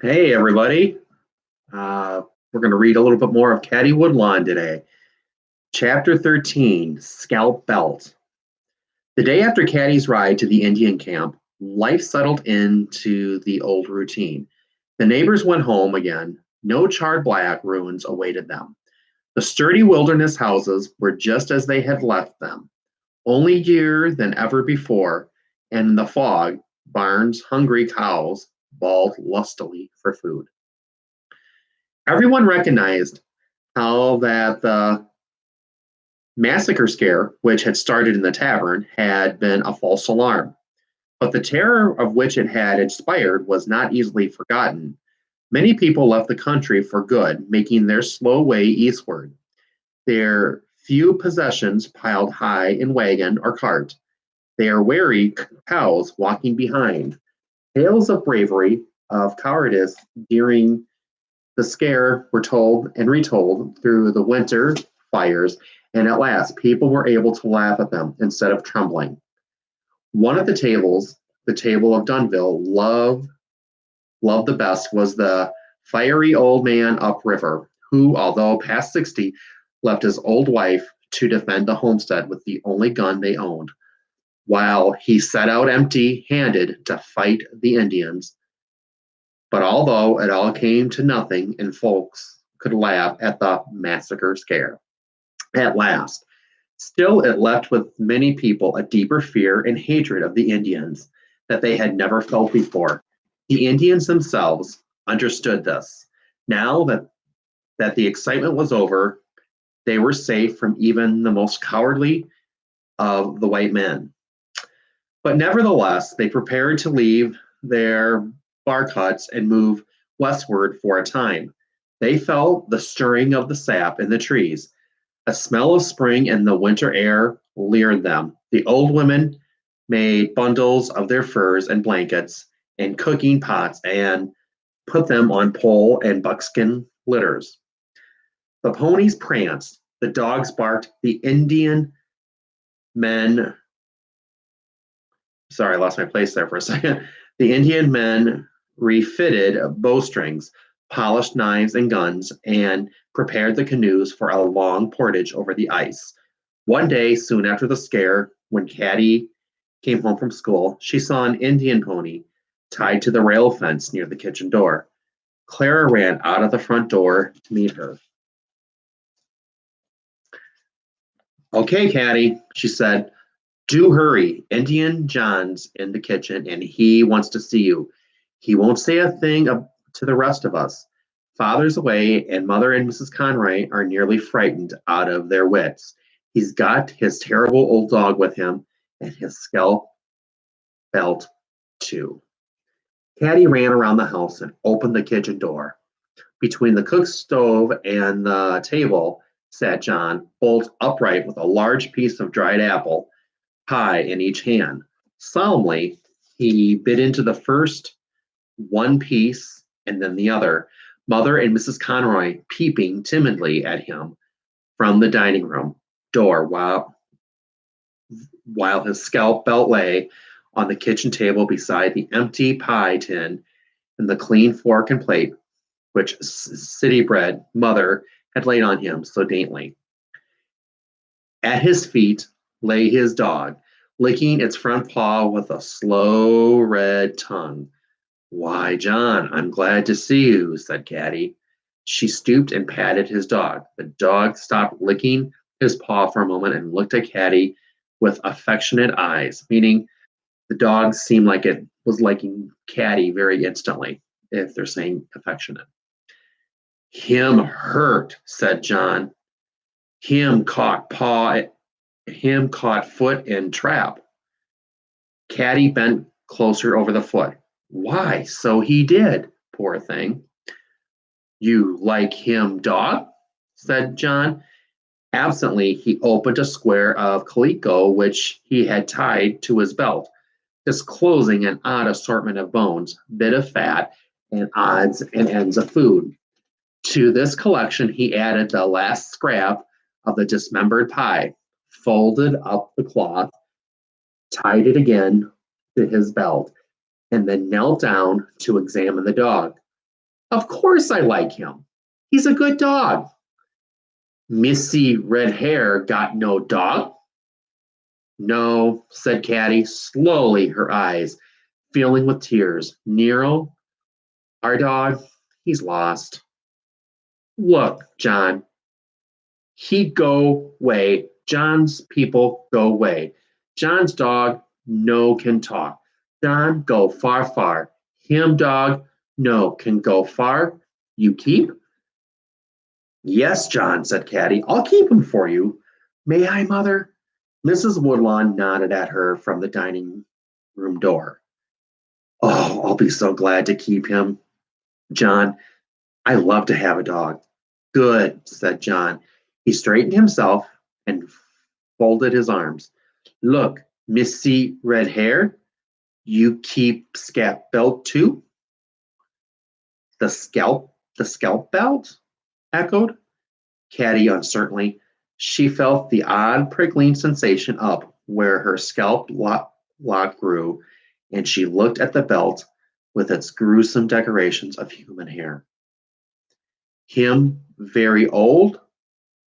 Hey, everybody. Uh, we're going to read a little bit more of Caddie Woodlawn today. Chapter 13, Scalp Belt. The day after Caddie's ride to the Indian camp, life settled into the old routine. The neighbors went home again. No charred black ruins awaited them. The sturdy wilderness houses were just as they had left them, only nearer than ever before, and in the fog, barns, hungry cows bawled lustily for food. Everyone recognized how that the massacre scare, which had started in the tavern, had been a false alarm. But the terror of which it had inspired was not easily forgotten. Many people left the country for good, making their slow way eastward, their few possessions piled high in wagon or cart, their wary cows walking behind. Tales of bravery, of cowardice during the scare were told and retold through the winter fires, and at last people were able to laugh at them instead of trembling. One of the tables, the table of Dunville, loved the best was the fiery old man upriver, who, although past 60, left his old wife to defend the homestead with the only gun they owned, while he set out empty handed to fight the Indians. But although it all came to nothing and folks could laugh at the massacre scare, at last, still it left with many people a deeper fear and hatred of the Indians that they had never felt before. The Indians themselves understood this. Now that the excitement was over, they were safe from even the most cowardly of the white men. But nevertheless, they prepared to leave their bark huts and move westward for a time. They felt the stirring of the sap in the trees. A smell of spring in the winter air lured them. The old women made bundles of their furs and blankets and cooking pots and put them on pole and buckskin litters. The ponies pranced, the dogs barked, the Indian men sorry, I lost my place there for a second. The Indian men refitted bowstrings, polished knives and guns, and prepared the canoes for a long portage over the ice. One day, soon after the scare, when Caddie came home from school, she saw an Indian pony tied to the rail fence near the kitchen door. Clara ran out of the front door to meet her. Okay, Caddie, she said, do hurry. Indian John's in the kitchen and he wants to see you. He won't say a thing to the rest of us. Father's away and Mother and Mrs. Conroy are nearly frightened out of their wits. He's got his terrible old dog with him and his scalp belt too. Caddie ran around the house and opened the kitchen door. Between the cook stove and the table sat John, bolt upright with a large piece of dried apple pie in each hand. Solemnly, he bit into the first one piece and then the other, Mother and Mrs. Conroy peeping timidly at him from the dining room door while his scalp belt lay on the kitchen table beside the empty pie tin and the clean fork and plate which city bred Mother had laid on him so daintily. At his feet lay his dog, licking its front paw with a slow red tongue. Why, John, I'm glad to see you, said Caddie. She stooped and patted his dog. The dog stopped licking his paw for a moment and looked at Caddie with affectionate eyes, meaning the dog seemed like it was liking Caddie very instantly, if they're saying affectionate. Him hurt, said John. Him caught paw, him caught foot in trap. Caddie bent closer over the foot. Why, so he did, poor thing. You like him, dog? Said John. Absently, he opened a square of calico which he had tied to his belt, disclosing an odd assortment of bones, bit of fat, and odds and ends of food. To this collection, he added the last scrap of the dismembered pie, folded up the cloth, tied it again to his belt, and then knelt down to examine the dog. Of course I like him. He's a good dog. Missy Red Hair got no dog? No, said Caddie, slowly, her eyes filling with tears. Nero, our dog, he's lost. Look, John, he go way. John's people go way. John's dog no can talk. John go far far. Him dog no can go far. You keep? Yes, John, said Caddie. I'll keep him for you. May I, mother? Mrs. Woodlawn nodded at her from the dining room door. Oh, I'll be so glad to keep him. John, I love to have a dog. Good, said John. He straightened himself and folded his arms. Look, Missy Red Hair, you keep scalp belt too? The scalp belt? Echoed Caddie uncertainly. She felt the odd prickling sensation up where her scalp lock grew, and she looked at the belt with its gruesome decorations of human hair. Him very old?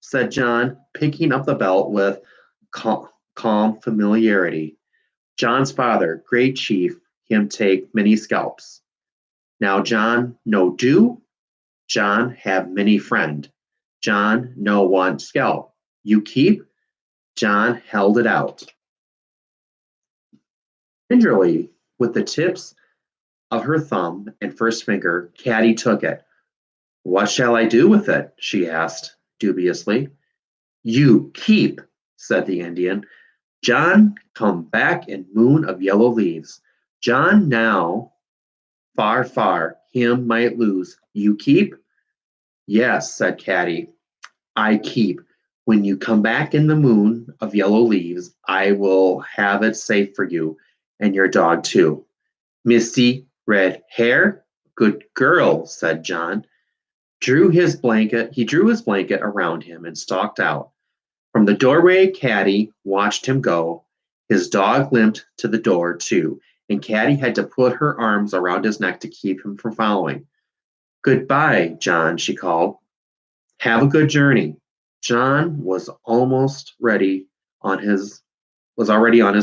Said John, picking up the belt with calm familiarity. John's father, great chief, him take many scalps. Now John no do, John have many friend. John no want scalp. You keep? John held it out. Gingerly, with the tips of her thumb and first finger, Caddie took it. What shall I do with it? She asked dubiously. You keep, said the Indian. John come back in moon of yellow leaves. John now far, far, him might lose. You keep? Yes, said Caddie. I keep. When you come back in the moon of yellow leaves, I will have it safe for you and your dog too. Missy Red Hair? Good girl, said John. He drew his blanket around him and stalked out. From the doorway, Caddie watched him go. His dog limped to the door, too, and Caddie had to put her arms around his neck to keep him from following. Goodbye, John, she called. Have a good journey. John was already on his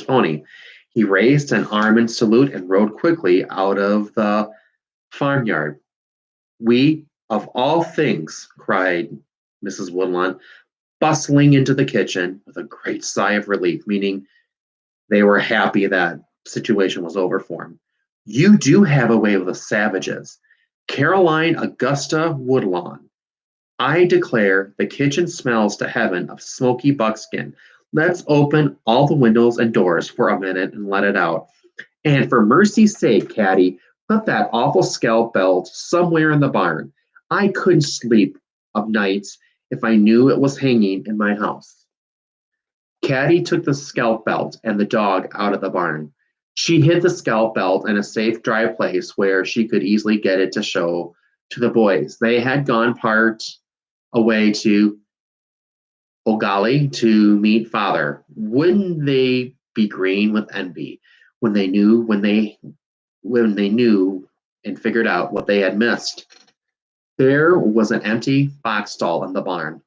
pony. He raised an arm in salute and rode quickly out of the farmyard. We, of all things, cried Mrs. Woodlawn, bustling into the kitchen with a great sigh of relief, meaning they were happy that situation was over for him. You do have a way with the savages. Caroline Augusta Woodlawn. I declare the kitchen smells to heaven of smoky buckskin. Let's open all the windows and doors for a minute and let it out. And for mercy's sake, Caddie, put that awful scalp belt somewhere in the barn. I couldn't sleep of nights if I knew it was hanging in my house. Caddie took the scalp belt and the dog out of the barn. She hid the scalp belt in a safe, dry place where she could easily get it to show to the boys. They had gone part away to Ogali to meet father. Wouldn't they be green with envy when they knew and figured out what they had missed? There was an empty box stall in the barn.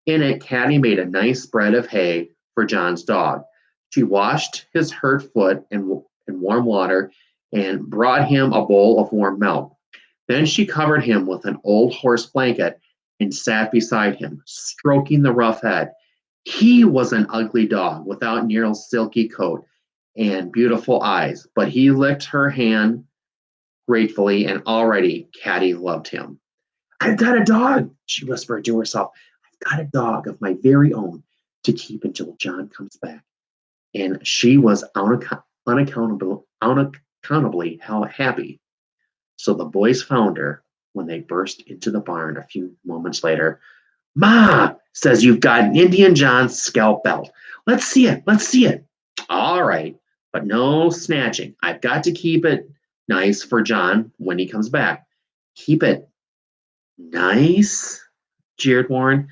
In it, Caddie made a nice spread of hay for John's dog. She washed his hurt foot in warm water and brought him a bowl of warm milk. Then she covered him with an old horse blanket and sat beside him, stroking the rough head. He was an ugly dog without Nero's silky coat and beautiful eyes, but he licked her hand gratefully, and already Caddie loved him. I've got a dog, she whispered to herself. I've got a dog of my very own to keep until John comes back. And she was unaccountably how happy. So the boys found her when they burst into the barn a few moments later. Ma says you've got an Indian John's scalp belt. Let's see it. Let's see it. All right, but no snatching. I've got to keep it nice for John when he comes back. Keep it nice, jeered Warren.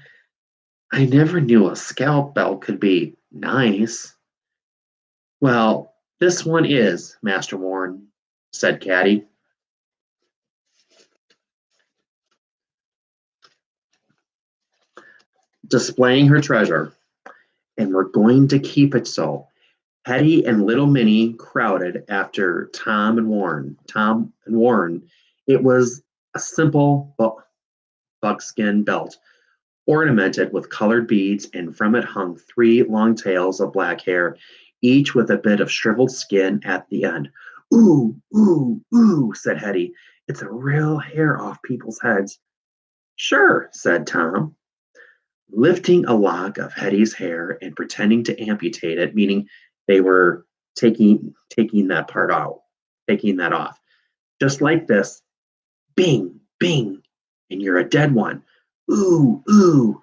I never knew a scalp belt could be nice. Well, this one is, Master Warren, said Caddie. displaying her treasure, and we're going to keep it so. Hetty and little Minnie crowded after Tom and Warren. Tom and Warren. It was a simple buckskin belt, ornamented with colored beads, and from it hung three long tails of black hair, each with a bit of shriveled skin at the end. Ooh, ooh, ooh, said Hetty. It's a real hair off people's heads. Sure, said Tom, lifting a lock of Hetty's hair and pretending to amputate it, meaning they were taking that part out, taking that off. Just like this. Bing, bing, and you're a dead one. Ooh, ooh,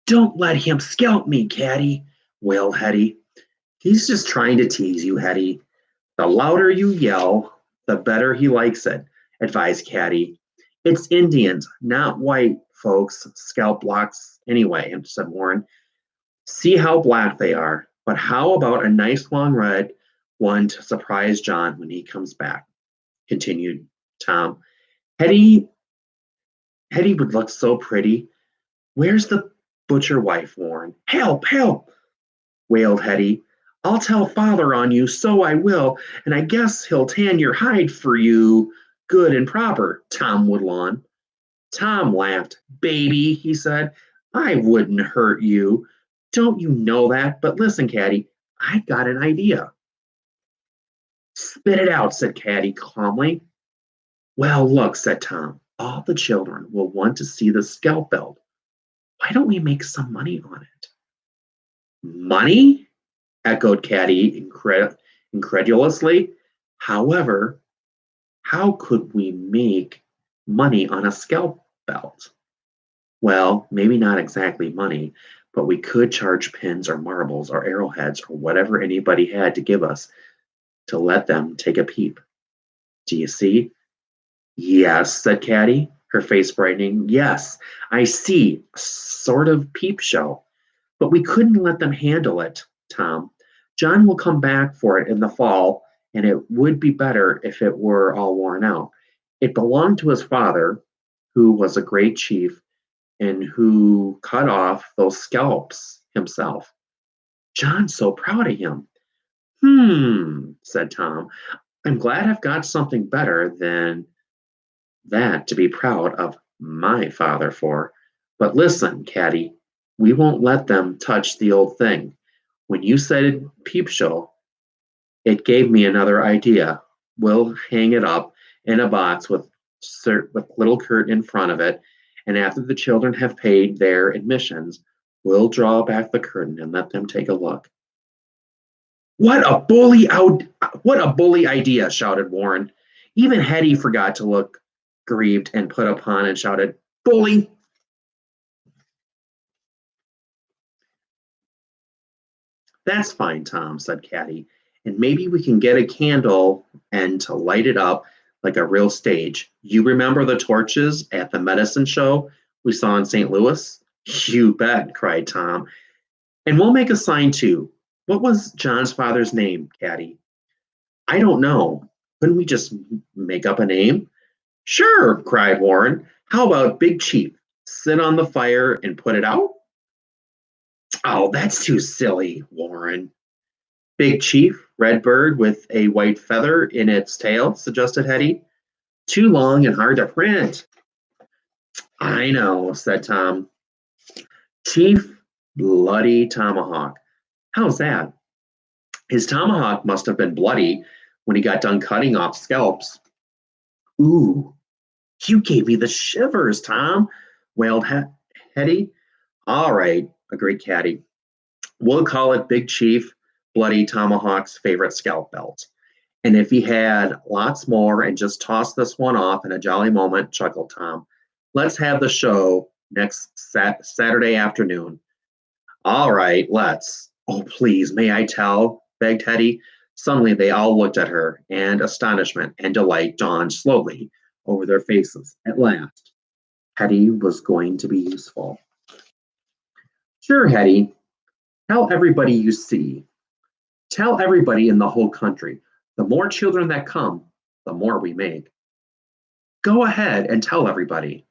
don't let him scalp me, Caddie, wailed Hetty. He's just trying to tease you, Hetty. The louder you yell, the better he likes it, advised Caddie. It's Indians, not white folks, scalp blocks anyway, said Warren. See how black they are, but how about a nice long red one to surprise John when he comes back, continued Tom. Hetty would look so pretty. Where's the butcher wife, Warren? Help, help, wailed Hetty. I'll tell father on you, so I will, and I guess he'll tan your hide for you good and proper, Tom Woodlawn. Tom laughed. Baby, he said, I wouldn't hurt you. Don't you know that? But listen, Caddie, I've got an idea. Spit it out, said Caddie calmly. Well, look, said Tom, all the children will want to see the scalp belt. Why don't we make some money on it? Money? Echoed Caddie incredulously. However, how could we make money on a scalp belt? Well, maybe not exactly money, but we could charge pins or marbles or arrowheads or whatever anybody had to give us to let them take a peep. Do you see? Yes, said Caddie, her face brightening. Yes, I see. A sort of peep show. But we couldn't let them handle it, Tom. John will come back for it in the fall, and it would be better if it were all worn out. It belonged to his father, who was a great chief and who cut off those scalps himself. John's so proud of him. Said Tom. I'm glad I've got something better than that to be proud of my father for. But listen, Caddie, we won't let them touch the old thing. When you said peep show, it gave me another idea. We'll hang it up in a box with little curtain in front of it, and after the children have paid their admissions, we'll draw back the curtain and let them take a look. What a bully idea, shouted Warren. Even Hetty forgot to look grieved and put upon and shouted, Bully! That's fine, Tom, said Caddie, and maybe we can get a candle and to light it up like a real stage. You remember the torches at the medicine show we saw in St. Louis? You bet, cried Tom. And we'll make a sign too. What was John's father's name, Caddie? I don't know. Couldn't we just make up a name? Sure, cried Warren. How about Big Chief? Sit on the fire and put it out? Oh, that's too silly, Warren. Big Chief, red bird with a white feather in its tail, suggested Hetty. Too long and hard to print. I know, said Tom. Chief Bloody Tomahawk. How's that? His tomahawk must have been bloody when he got done cutting off scalps. Ooh, you gave me the shivers, Tom, wailed Hetty. All right, agreed Caddie. We'll call it Big Chief Bloody Tomahawk's favorite scalp belt. And if he had lots more and just tossed this one off in a jolly moment, chuckled Tom. Let's have the show next Saturday afternoon. All right, let's. Oh, please, may I tell? Begged Hetty. Suddenly they all looked at her, and astonishment and delight dawned slowly over their faces. At last, Hetty was going to be useful. Sure, Hetty. Tell everybody you see. Tell everybody in the whole country. The more children that come, the more we make. Go ahead and tell everybody.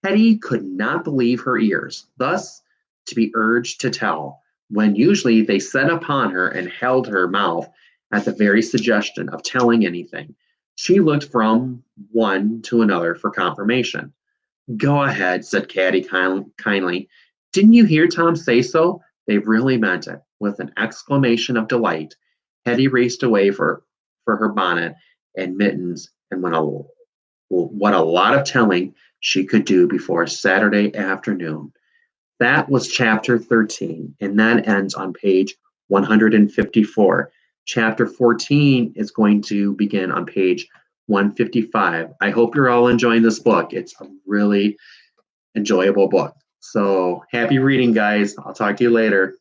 Hetty could not believe her ears. Thus, to be urged to tell, when usually they set upon her and held her mouth at the very suggestion of telling anything. She looked from one to another for confirmation. Go ahead, said Caddie kindly. Didn't you hear Tom say so? They really meant it. With an exclamation of delight, Hetty raced away for her bonnet and mittens and what a lot of telling she could do before Saturday afternoon. That was chapter 13, and that ends on page 154. Chapter 14 is going to begin on page 155. I hope you're all enjoying this book. It's a really enjoyable book. So happy reading, guys. I'll talk to you later.